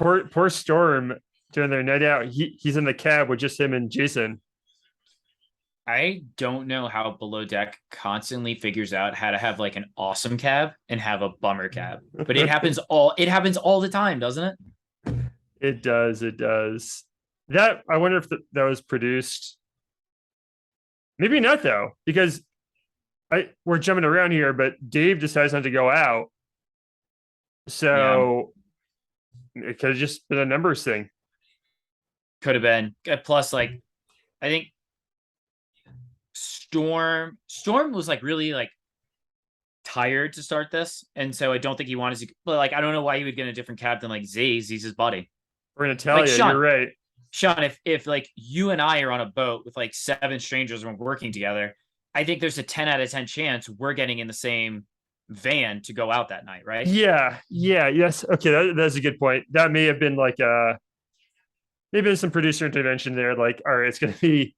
Poor Storm during their night out. He's in the cab with just him and Jason. I don't know how Below Deck constantly figures out how to have like an awesome cab and have a bummer cab. But it happens all the time, doesn't it? It does. It does. That I wonder if that was produced. Maybe not though, because we're jumping around here, but Dave decides not to go out, Yeah, so it could have just been a numbers thing. could have been. Plus, like, I think Storm was like really like tired to start this, and so I don't think he wanted to. But like, I don't know why he would get a different cab than like Zay's. He's his buddy. We're gonna tell Like you, you're right. Sean, if like you and I are on a boat with like seven strangers and we're working together, I think there's a 10 out of 10 chance we're getting in the same van to go out that night, right? Yeah, yeah, yes. Okay, that's a good point. That may have been like maybe some producer intervention there. Like, all right, it's gonna be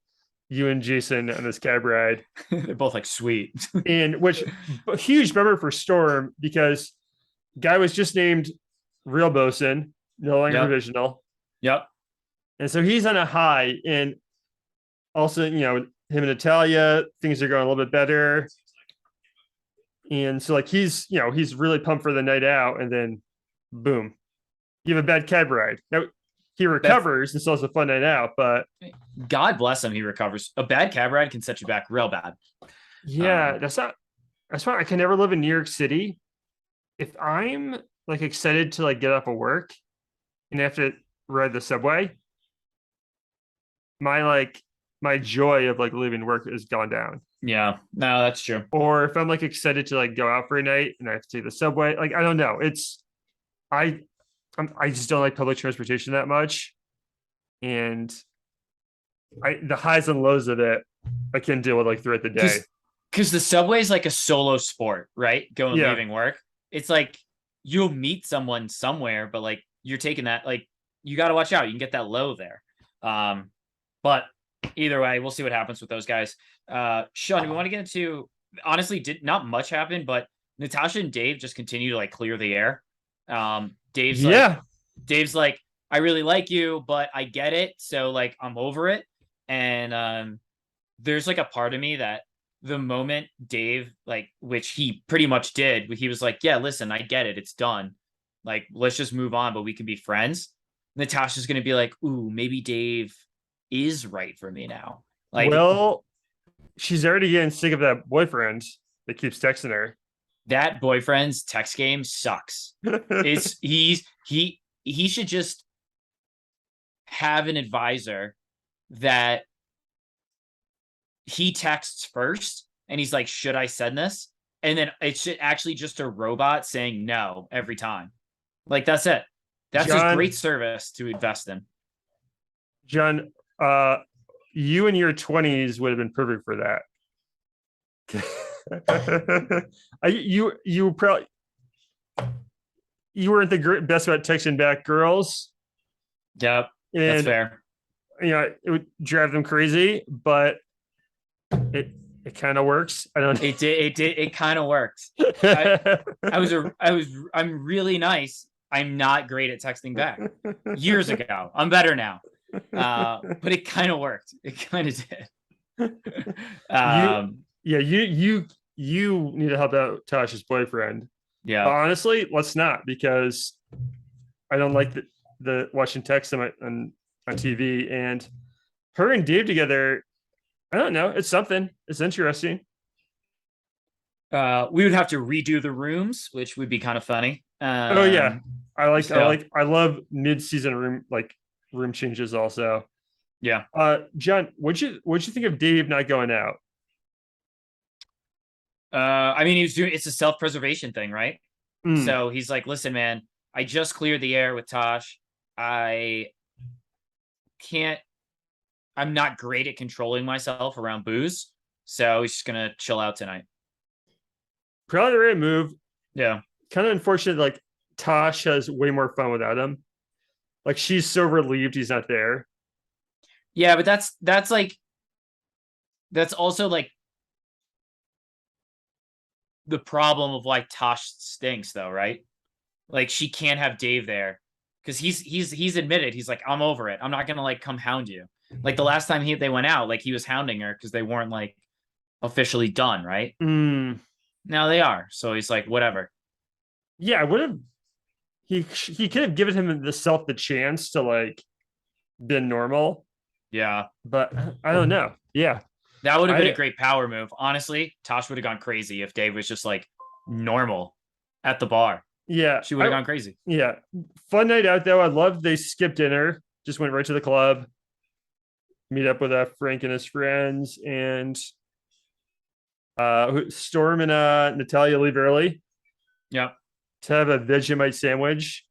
you and Jason on this cab ride, They're both like sweet. and which a huge bummer for Storm because guy was just named real bosun, no longer Yep. provisional, Yep. and so he's on a high. And also, him and Natalia, things are going a little bit better. And so like he's really pumped for the night out, and then boom, you have a bad cab ride. Now he That's recovers and still has a fun night out, but God bless him. He recovers. A bad cab ride can set you back real bad. yeah, Um, that's why I can never live in New York City. If I'm like excited to like get off of work and have to ride the subway, my like my joy of like leaving work is gone down. yeah, no, that's true. Or if I'm like excited to like go out for a night and I have to take the subway, like I don't know. I I just don't like public transportation that much, and the highs and lows of it I can deal with like throughout the day. Because the subway is like a solo sport, right? Going Yeah, leaving work. It's like you'll meet someone somewhere, but like you're taking that like you got to watch out. You can get that low there. But either way, we'll see what happens with those guys. Sean, we want to get into honestly did not much happen, but Natasha and Dave just continue to like clear the air. Um, Dave's like yeah. Dave's like, I really like you, but I get it. So like I'm over it. And there's like a part of me that the moment Dave, like, which he pretty much did, he was like, yeah, listen, I get it. It's done. Like, let's just move on, but we can be friends. Natasha's gonna be like, ooh, maybe Dave is right for me now. Like Well, she's already getting sick of that boyfriend that keeps texting her. that boyfriend's text game sucks. It's he should just have an advisor that he texts first and he's like, should I send this? And then it's actually just a robot saying no every time. Like that's it. That's a John, great service to invest in. John, uh, you in your 20s would have been perfect for that. You probably you weren't the best about texting back girls, Yep, that's and fair. it would drive them crazy, but it it kind of works. I don't. It kind of worked. I I'm really nice. I'm not great at texting back. Years ago, I'm better now. But it kind of worked. It kind of did. you um, yeah you need to help out Tasha's boyfriend. But yeah. honestly, let's not, because I don't like the watching text on TV, and her and Dave together. I don't know. It's something. It's interesting. We would have to redo the rooms, which would be kind of funny. Oh yeah, So I love mid season room changes also. yeah. John, what'd you think of Dave not going out? I mean, he was doing it's a self preservation thing, right? Mm, So he's like, listen, man, I just cleared the air with Tosh. I can't. I'm not great at controlling myself around booze, so he's just gonna chill out tonight. probably the right move. Yeah. Kind of unfortunate. Like Tosh has way more fun without him. Like she's so relieved he's not there. Yeah, but that's like that's also like the problem of like Tosh stinks though, right? Like she can't have Dave there because he's admitted, he's like, I'm over it. I'm not gonna like come hound you. Like the last time they went out, like he was hounding her because they weren't like officially done, right? Mm, Now they are. So he's like, whatever. yeah, I would have. He could have given him the chance to like been normal, Yeah. but I don't know. Yeah, That would have been I a great power move. Honestly, Tosh would have gone crazy if Dave was just like normal at the bar. yeah She would have gone crazy. yeah. Fun night out though. I love they skipped dinner, just went right to the club, meet up with Frank and his friends, and Storm and Natalia leave early Yep. to have a Vegemite sandwich.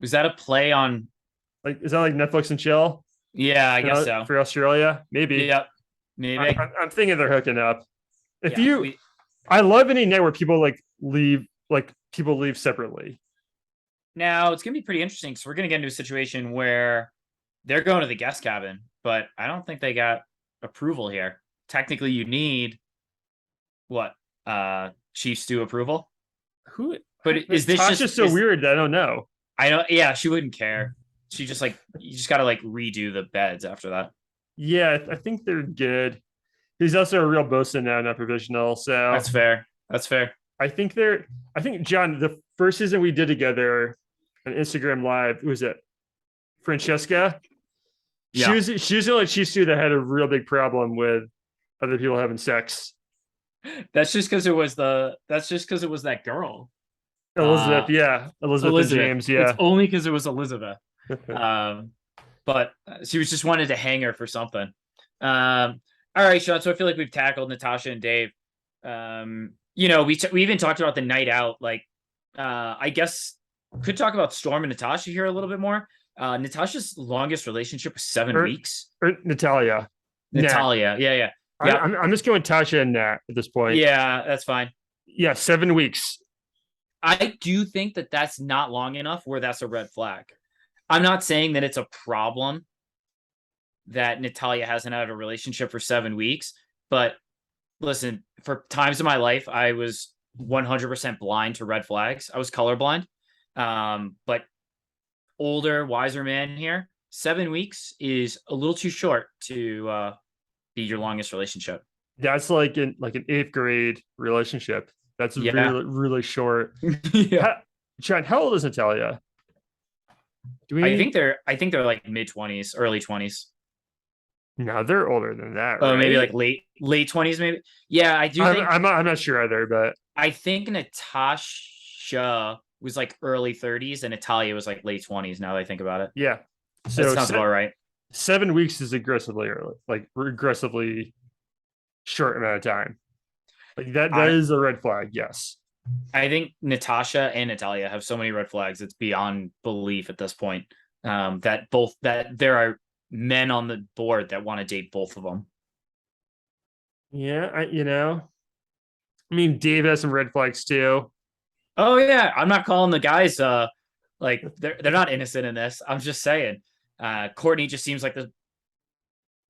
Was that a play on? Like, is that like Netflix and chill? Yeah, I guess so. For Australia, maybe. Yep. Maybe. I'm thinking they're hooking up. If Yeah, you, I love any night where people people leave separately. Now it's gonna be pretty interesting because we're gonna get into a situation where they're going to the guest cabin, but I don't think they got approval here. Technically, you need what? Chief Stew approval. Who? But is this Tasha's just so weird that I don't know. I don't. Yeah, she wouldn't care. She just like you just gotta like redo the beds after that. Yeah, I think they're good. He's also a real bosun now, not provisional. So That's fair. That's fair. I think they're. I think John, the first season we did together on Instagram Live, who was it? Francesca. Yeah. She was the only Chief Stew that had a real big problem with other people having sex. That's just because it was the. That's just because it was that girl. Elizabeth, yeah, Elizabeth and James, yeah. It's only because it was Elizabeth. But she was just wanted to hang her for something. All right, Sean. So I feel like we've tackled Natasha and Dave. You know, we even talked about the night out. Like, I guess could talk about Storm and Natasha here a little bit more. Natasha's longest relationship was 7 weeks. Or Natalia. Natalia, yeah. I'm just going Tasha and Nat at this point. Yeah, that's fine. Yeah, 7 weeks. I do think that that's not long enough where that's a red flag. I'm not saying that it's a problem that Natalia hasn't had a relationship for 7 weeks, but listen, for times in my life, I was 100% blind to red flags. I was colorblind. But older, wiser man here, 7 weeks is a little too short to be your longest relationship. That's like an 8th grade relationship. That's really, really short. Yeah. John, how old is Natalia? I think they're like mid-20s, early 20s. No, they're older than that. Oh, right? maybe like late 20s, maybe. Yeah, I do think I'm not sure either, but I think Natasha was like early 30s and Natalia was like late 20s now that I think about it. yeah. So that sounds about right. 7 weeks is aggressively early, like regressively short amount of time. Like that is a red flag, yes. I think Natasha and Natalia have so many red flags, it's beyond belief at this point. That there are men on the board that want to date both of them. Yeah, I mean, Dave has some red flags too. Oh yeah, I'm not calling the guys like they're not innocent in this. I'm just saying. Courtney just seems like the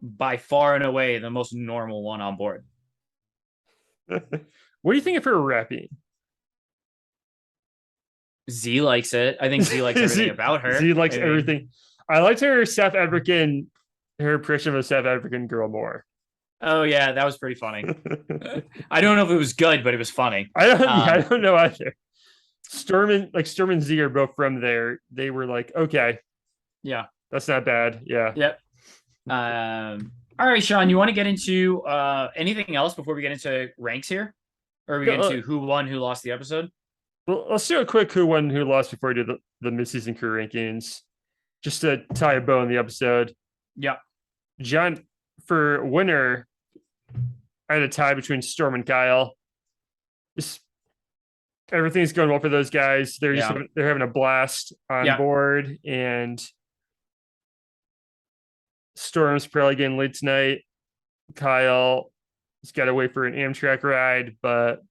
by far and away the most normal one on board. What do you think of her rapping? Z likes it. I think Z likes everything about her. Z likes everything. I liked her South African, her impression of a South African girl more. Oh yeah, that was pretty funny. I don't know if it was good, but it was funny. I don't know either. Storm and Z are both from there. They were like, okay, yeah, that's not bad. Yeah. Yep. All right, Sean, you want to get into anything else before we get into ranks here, or we get into who won, who lost the episode? Well, let's do a quick who won, who lost before we do the mid-season crew rankings, just to tie a bow in the episode. Yeah, John, for winner, I had a tie between Storm and Kyle. Just everything's going well for those guys. They're they're having a blast on board, and Storm's probably getting late tonight. Kyle has got to wait for an Amtrak ride, but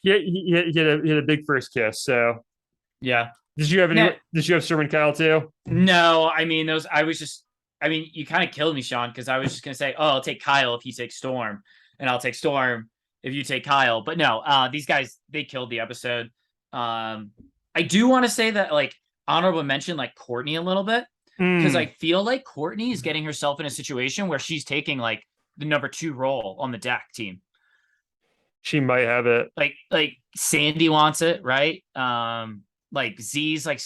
he had a big first kiss. So yeah. Did you have Storm and Kyle too? No, I mean you kind of killed me, Sean, because I was just gonna say, oh, I'll take Kyle if you take Storm, and I'll take Storm if you take Kyle. But no, these guys, they killed the episode. I do want to say that like honorable mention like Courtney a little bit because I Mm, feel like Courtney is getting herself in a situation where she's taking like the number 2 role on the deck team. she might have it. Like Sandy wants it, right? Like Z's like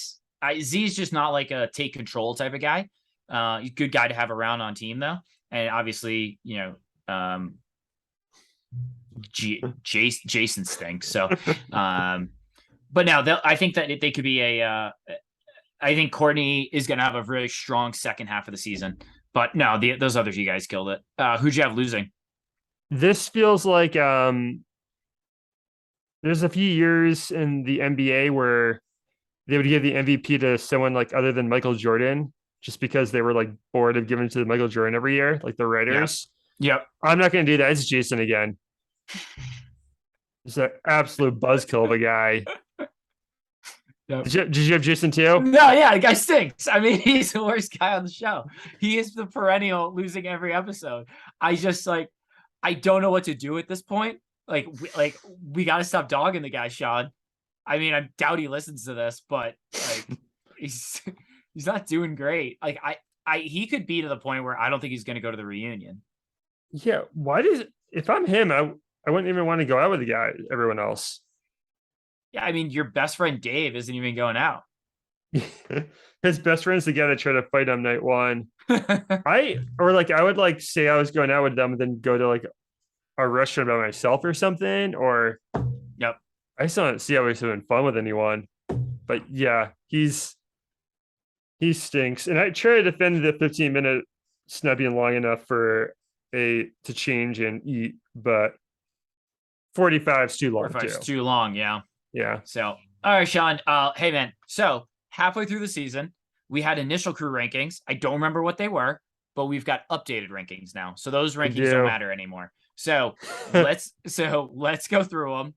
Z's just not like a take control type of guy. Good guy to have around on team though, and obviously Jason stinks. So, but now I think that they could be a. I think Courtney is going to have a really strong second half of the season. But no, those others you guys killed it. Who'd you have losing? This feels like there's a few years in the NBA where they would give the MVP to someone like other than Michael Jordan, just because they were like bored of giving it to Michael Jordan every year, like the Yeah. writers. Yep. I'm not going to do that. It's Jason again. It's an absolute buzzkill of a guy. Yep. Did you have Jason too? No, yeah, the guy stinks. I mean, he's the worst guy on the show. He is the perennial losing every episode. I just like, I don't know what to do at this point. We got to stop dogging the guy, Sean. I mean, I doubt he listens to this, but like, he's he's not doing great. Like, he could be to the point where I don't think he's going to go to the reunion. Yeah. Why does if I'm him, I wouldn't even want to go out with the guy. Everyone else. Yeah, I mean, your best friend Dave isn't even going out. His best friend's the guy that tried to fight him night one. I would like say I was going out with them and then go to like a restaurant by myself or something. Or Yep. I just don't see how he's having fun with anyone. But yeah, he stinks. And I try to defend the 15-minute not being long enough for a to change and eat, but 45 is too long too. It's too long, yeah. Yeah. So, all right, Sean. Hey man. So halfway through the season, we had initial crew rankings. I don't remember what they were, but we've got updated rankings now. So those rankings don't matter anymore. So let's go through them.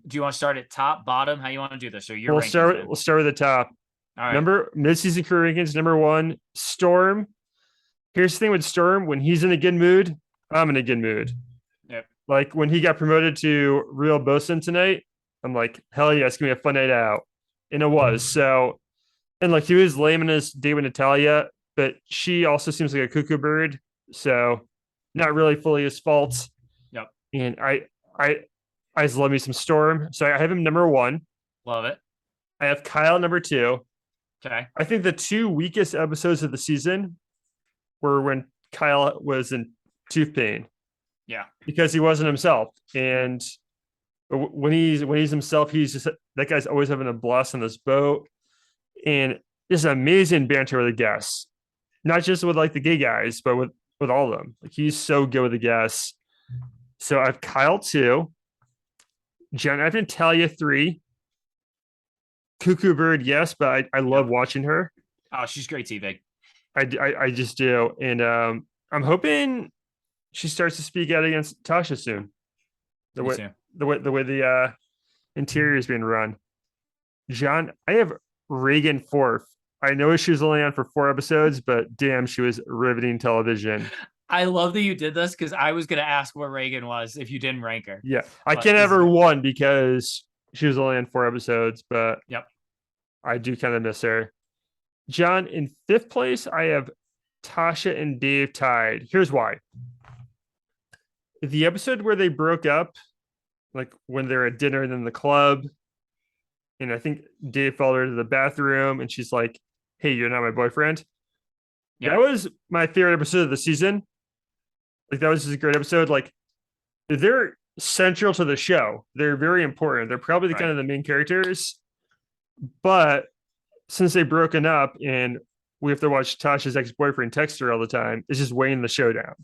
Do you want to start at top, bottom? How you want to do this? Or your we'll start with the top. All right. Number mid-season crew rankings, number 1, Storm. Here's the thing with Storm: when he's in a good mood, I'm in a good mood. Yep. Like when he got promoted to Real Bosun tonight, I'm like, hell yeah, it's gonna be a fun night out. And it was. So, and like he was lame in his date with Natalia, but she also seems like a cuckoo bird. So not really fully his fault. Yep. And I just love me some Storm. So I have him number 1. Love it. I have Kyle number 2. Okay. I think the 2 weakest episodes of the season were when Kyle was in tooth pain. Yeah. Because he wasn't himself. And when he's himself, he's just that guy's always having a blast on this boat. And just amazing banter with the guests. Not just with like the gay guys, but with all of them. Like he's so good with the guests. So I have Kyle 2. Jen, I have Natalia 3. Cuckoo Bird, yes, but I love watching her. Oh, she's great TV. I just do. And I'm hoping she starts to speak out against Tasha soon. The way the interior is being run. John, I have Reagan 4th. I know she was only on for 4 episodes, but damn, she was riveting television. I love that you did this because I was going to ask where Reagan was if you didn't rank her. Yeah, I can't have her 1 because she was only on 4 episodes, but yep, I do kind of miss her. John, in 5th place, I have Tasha and Dave tied. Here's why. The episode where they broke up, like when they're at dinner and in the club, and I think Dave followed her to the bathroom and she's like, hey, you're not my boyfriend. Yep. That was my favorite episode of the season. Like that was just a great episode. Like they're central to the show. They're very important. They're probably the kind of the main characters. But since they've broken up and we have to watch Tasha's ex-boyfriend text her all the time, it's just weighing the show down.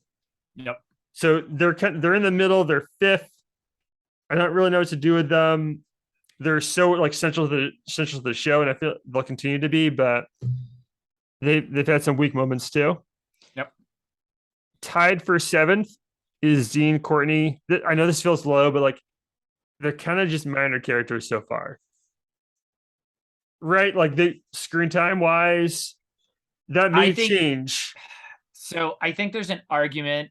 Yep. So they're in the middle. They're 5th. I don't really know what to do with them. They're so like central to the show, and I feel they'll continue to be. But they've had some weak moments too. Yep. Tied for 7th is Dean Courtney. I know this feels low, but like they're kind of just minor characters so far. Right? Like they screen time wise, that may change. So I think there's an argument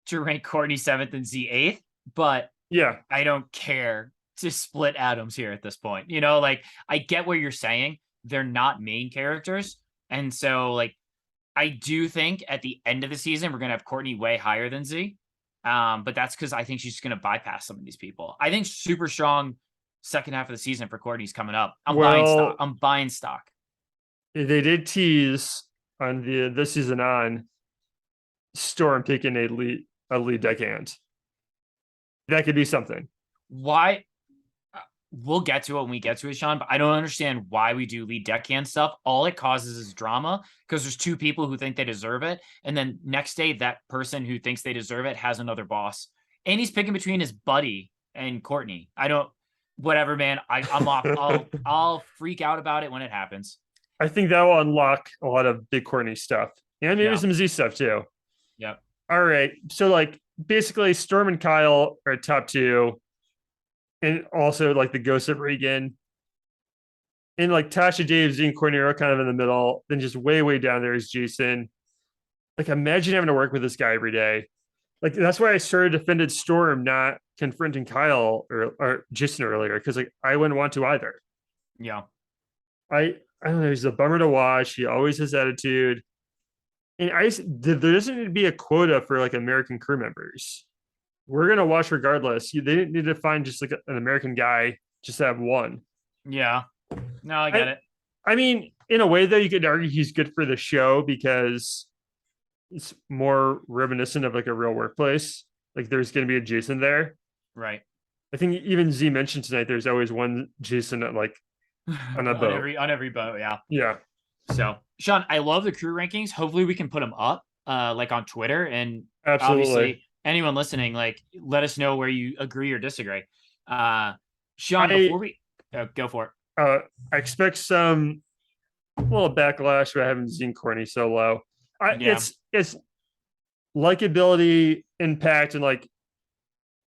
to rank Courtney 7th and Z 8th, but yeah, I don't care to split atoms here at this point. You know, like I get what you're saying. They're not main characters. And so like I do think at the end of the season we're gonna have Courtney way higher than Z. But that's because I think she's gonna bypass some of these people. I think super strong second half of the season for Courtney's coming up. I'm buying stock. Well, I'm buying stock. they did tease on this season on Storm taking a lead deckhand. That could be something. Why? We'll get to it when we get to it, Sean, but I don't understand why we do lead deckhand stuff. All it causes is drama because there's two people who think they deserve it. And then next day, that person who thinks they deserve it has another boss. And he's picking between his buddy and Courtney. Whatever, man. I'm off. I'll freak out about it when it happens. I think that will unlock a lot of big Courtney stuff and maybe Yeah. some Z stuff too. Yep. All right. So like basically Storm and Kyle are top two. And also like the ghost of Regan. And like Tasha, Dave, Z, and Courtney are kind of in the middle. Then just way, way down there is Jason. Like imagine having to work with this guy every day. Like that's why I started defended Storm, not confronting Kyle or Jason earlier, because like I wouldn't want to either. Yeah. I don't know. He's a bummer to watch. He always has attitude. And there doesn't need to be a quota for like American crew members. We're gonna watch regardless. They didn't need to find just like an American guy just to have one. Yeah. No, I get it. I mean, in a way, though, you could argue he's good for the show because it's more reminiscent of like a real workplace. Like there's going to be a Jason there. Right. I think even Z mentioned tonight there's always one Jason at like on a boat. On every boat, yeah. Yeah. So, Sean, I love the crew rankings. Hopefully, we can put them up, like on Twitter, and Absolutely. obviously, anyone listening, like, let us know where you agree or disagree. Sean, before we go for it, I expect some little backlash by having Z and Courtney so low. It's likability, impact, and like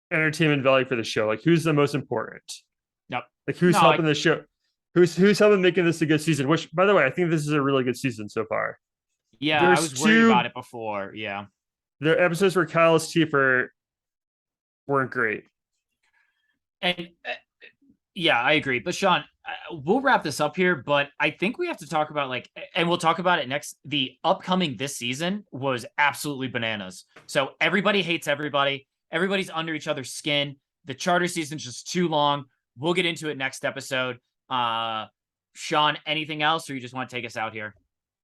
entertainment value for the show. Like, who's the most important? Yep. Like, who's helping the show? Who's helping making this a good season? Which, by the way, I think this is a really good season so far. Yeah, I was worried about it before. Yeah. The episodes where Kyle's Tiefer weren't great. And yeah, I agree. But Sean, we'll wrap this up here, but I think we have to talk about and we'll talk about it next. The upcoming this season was absolutely bananas. So everybody hates everybody. Everybody's under each other's skin. The charter season's just too long. We'll get into it next episode. Sean, anything else, or you just want to take us out here?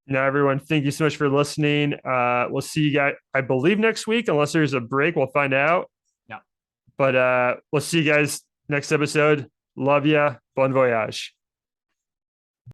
No, everyone, thank you so much for listening. We'll see you guys, I believe, next week, unless there's a break. We'll find out. Yeah. But we'll see you guys next episode. Love ya. Bon voyage.